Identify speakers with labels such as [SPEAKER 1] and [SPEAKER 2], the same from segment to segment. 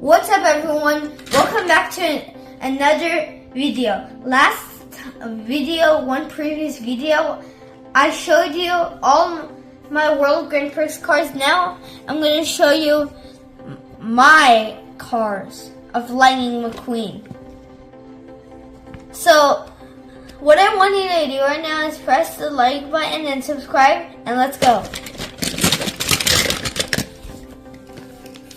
[SPEAKER 1] What's up everyone? Welcome back to another video. One previous video, I showed you all my World Grand Prix cars. Now I'm going to show you my cars of Lightning McQueen. So what I want you to do right now is press the like button and subscribe, and let's go.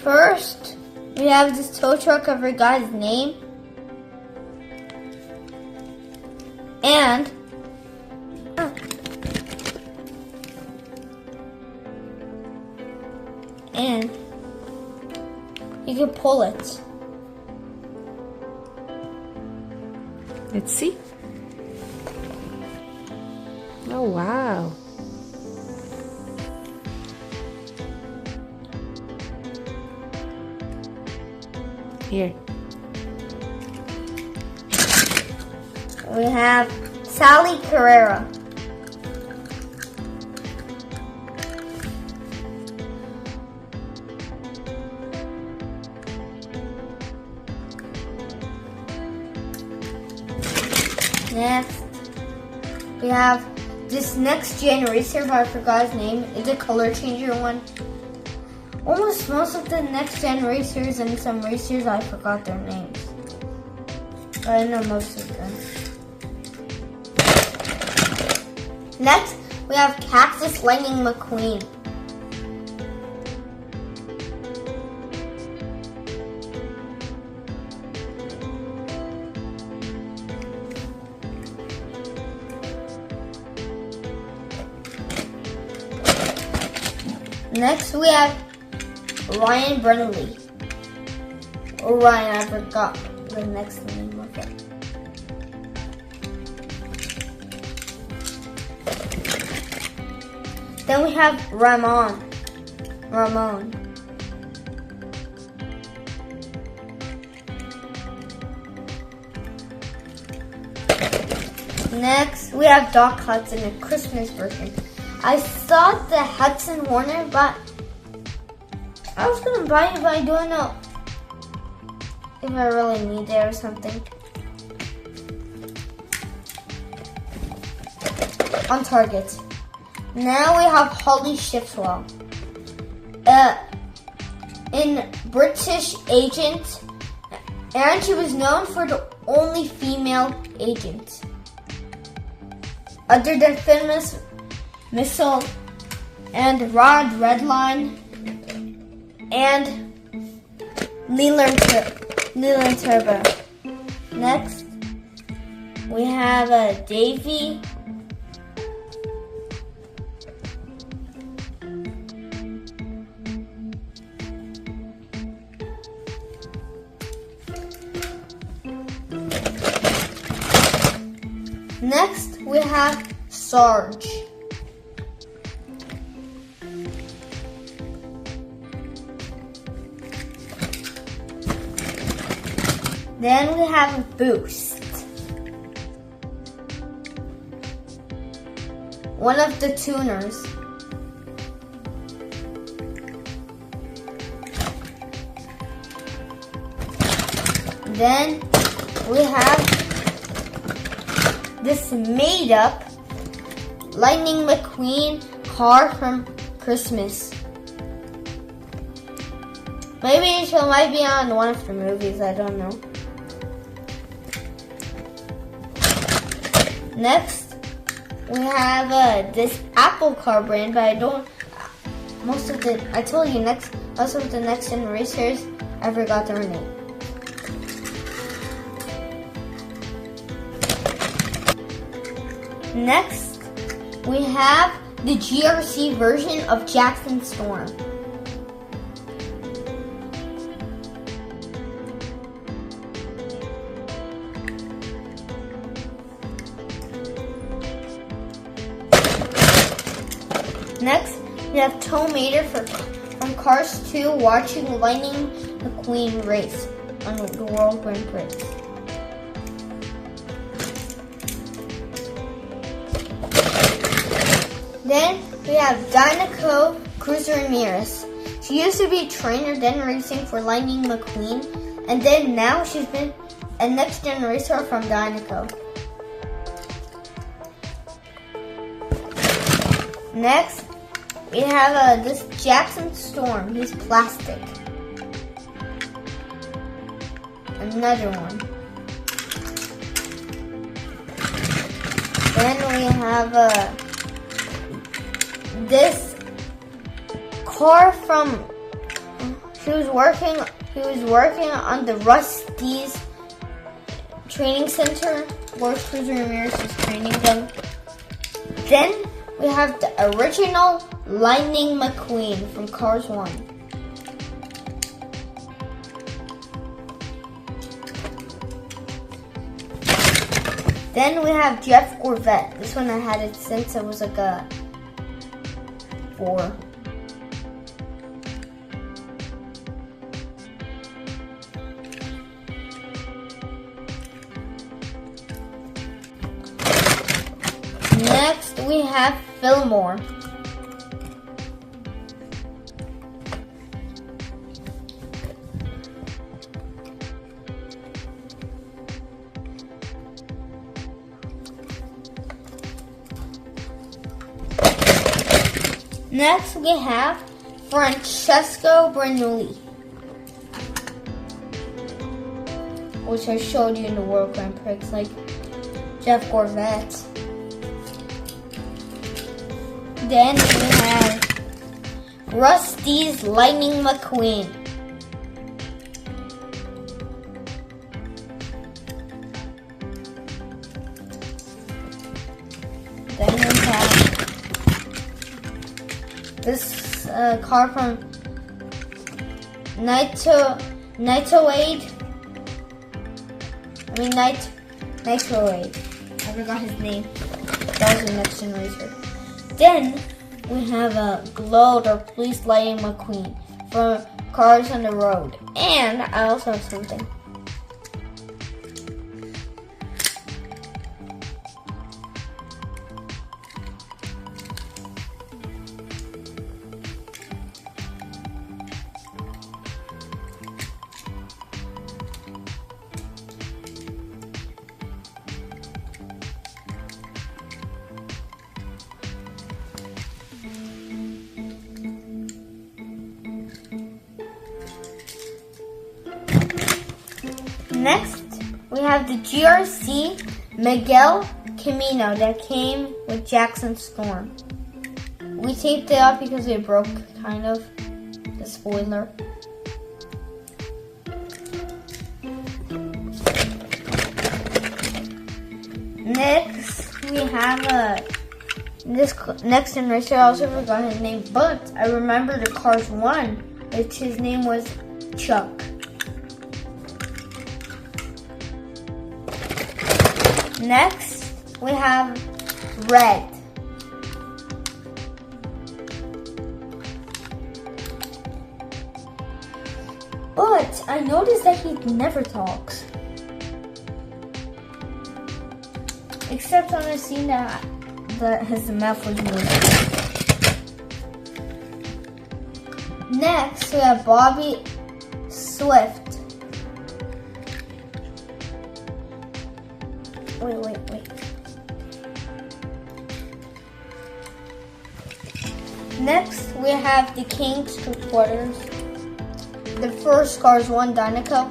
[SPEAKER 1] First, we have this tow truck. I forgot his name. And you can pull it.
[SPEAKER 2] Let's see. Oh, wow. Here.
[SPEAKER 1] We have Sally Carrera. Next, we have this next gen racer, but I forgot his name. It's a color changer one. Almost most of the next gen racers and some racers, I forgot their names. But I know most of them. Next, we have Cactus Lightning McQueen. Next, we have Ryan Brunley. Or Ryan, I forgot the next name of it. Then we have Ramon. Next, we have Doc Hudson, a Christmas version. I saw the Hudson Horner, but I was gonna buy it, but I don't know if I really need it or something. On Target. Now we have Holly Shiftswell. In British Agent, and she was known for the only female agent. Other than Famous Missile and Rod Redline and Leland Turbo. Next, we have Davey. Next, we have Sarge. Then we have Boost. One of the tuners. Then we have this made up Lightning McQueen car from Christmas. Maybe she might be on one of the movies, I don't know. Next, we have this Apple car brand, but I told you most of the next gen racers, I forgot their name. Next, we have the GRC version of Jackson Storm. Next, we have Tow Mater from Cars 2 watching Lightning McQueen race on the World Grand Prix. Then we have Dynaco Cruz Ramirez. She used to be trainer, then racing for Lightning McQueen, and then now she's been a next gen racer from Dynaco. Next, we have this Jackson Storm. He's plastic. Another one. Then we have this car from. He was working on the Rusty's training center where Cruz Ramirez is training them. Then we have the original Lightning McQueen from Cars 1. Then we have Jeff Corvette. This one I had it since I was like a 4. Next we have Fillmore. Next we have Francesco Bernoulli, which I showed you in the World Grand Prix, like Jeff Corvette. Then we have Rusty's Lightning McQueen. Then we have this car from Nitroade. I forgot his name. That was the next gen racer. Then we have a Glowed or Police Lightning McQueen from Cars on the Road. And I also have something. Next, we have the GRC Miguel Camino that came with Jackson Storm. We taped it up because it broke, kind of, the spoiler. Next, we have this next gen racer. I also forgot his name, but I remember the Cars 1, which his name was Chuck. Next, we have Red. But I noticed that he never talks. Except on a scene that his mouth was moving. Next, we have Bobby Swift. Wait. Next, we have the King's Quarters, the first Cars 1 Dynaco.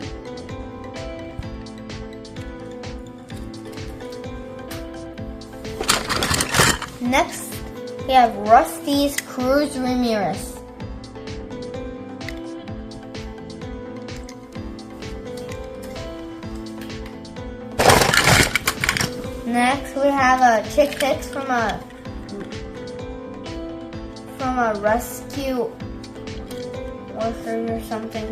[SPEAKER 1] Next, we have Rusty's Cruz Ramirez. Next, we have a Chick Hicks from a rescue worker or something.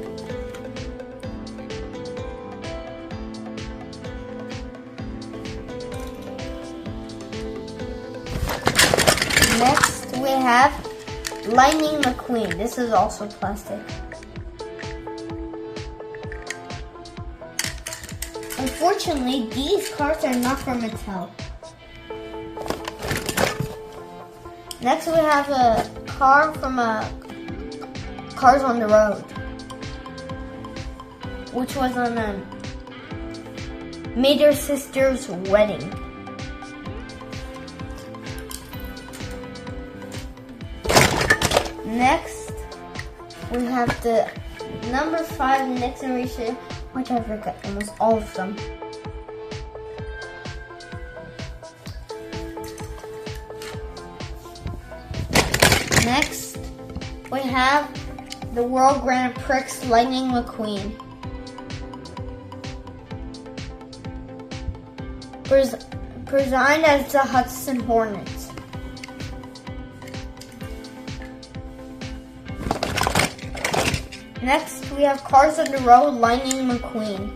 [SPEAKER 1] Next, we have Lightning McQueen. This is also plastic. Unfortunately, these cars are not from Mattel. Next, we have a car from Cars on the Road, which was on made her sister's wedding. Next, we have the number 5 next generation, which I forgot almost all of them. Next, we have the World Grand Prix Lightning McQueen. Designed as the Hudson Hornets. Next, we have Cars on the Road Lightning McQueen.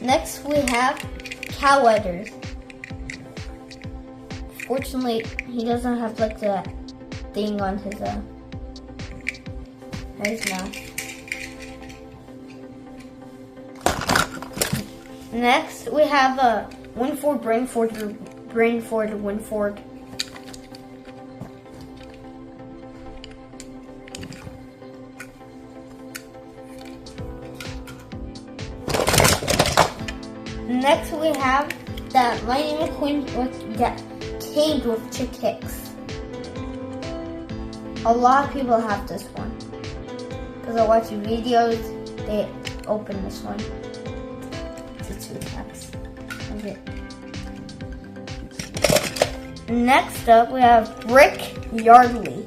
[SPEAKER 1] Next, we have Cow Weathers. Fortunately, he doesn't have like the thing on his mouth. Next, we have Winford Winford. Next, we have the Lightning McQueen cage with chick hicks. A lot of people have this one because I watch videos. They open this one. It's 2 packs. Okay. Next up, we have Rick Yardley.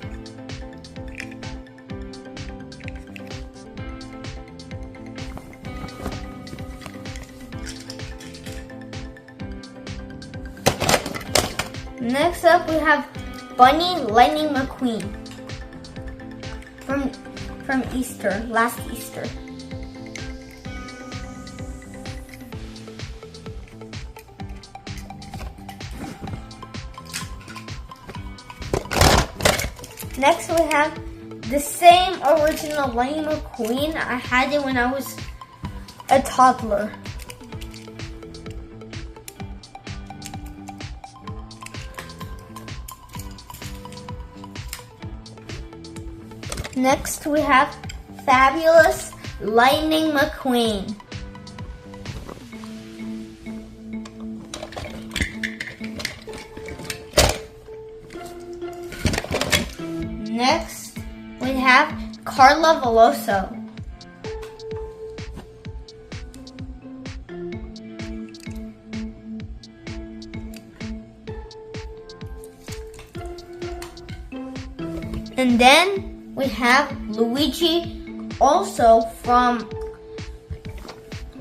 [SPEAKER 1] Next up, we have Bunny Lightning McQueen from Easter, last Easter. Next, we have the same original Lightning McQueen. I had it when I was a toddler. Next, we have Fabulous Lightning McQueen. Next, we have Carla Veloso. And then we have Luigi, also from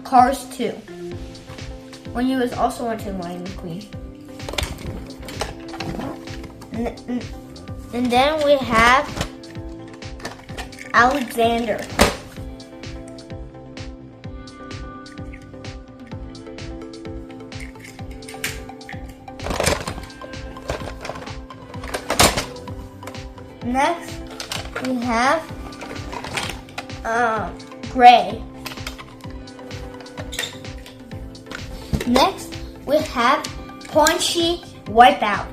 [SPEAKER 1] Cars 2, when he was also watching Lightning McQueen. And then we have Alexander. Next, we have Gray. Next, we have Paunchy Wipeout.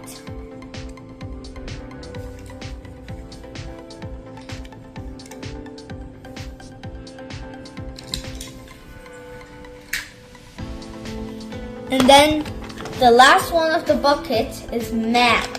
[SPEAKER 1] And then the last one of the bucket is Mac.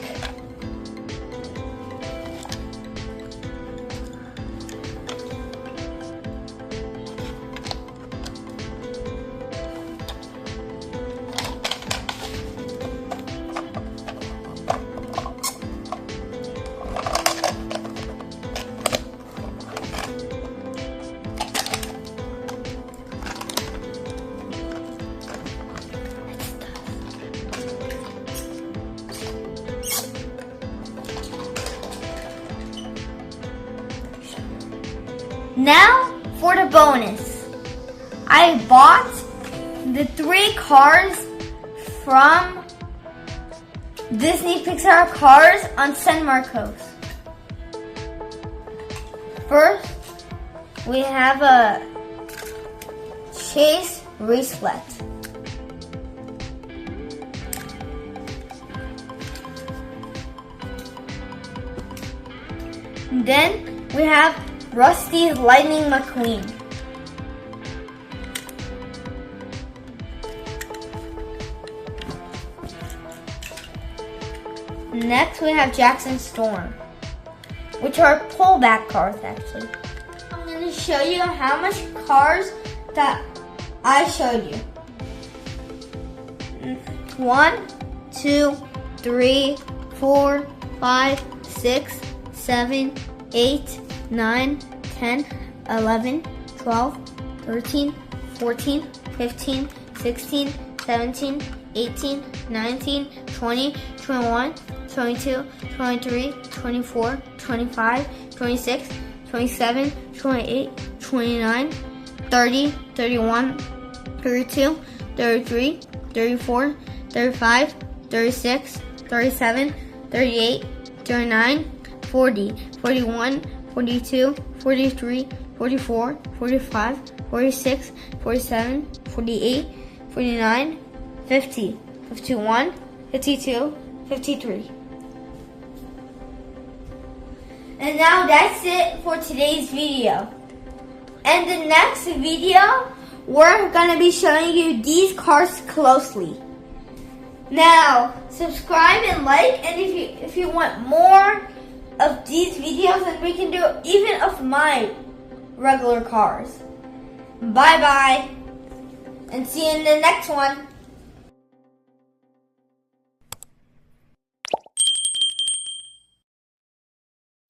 [SPEAKER 1] Now for the bonus. I bought the 3 cars from Disney Pixar Cars on San Marcos. First, we have Chase Racelet. Then we have Rusty's Lightning McQueen. Next we have Jackson Storm, which are pullback cars actually. I'm going to show you how much cars that I showed you. 1, 2, 3, 4, 5, 6, 7, 8, 9, 10, 11, 12, 13, 14, 15, 16, 17, 18, 19, 20, 21, 22, 23, 24, 25, 26, 27, 28, 29, 30, 31, 32, 33, 34, 35, 36, 37, 38, 39, 40, 41, 42, 43, 44, 45, 46, 47, 48, 49, 50, 51, 52, 53. And now that's it for today's video. And the next video, we're going to be showing you these cars closely. Now, subscribe and like, and if you want more of these videos, then we can do even of my regular cars. Bye-bye, and see you in the next one.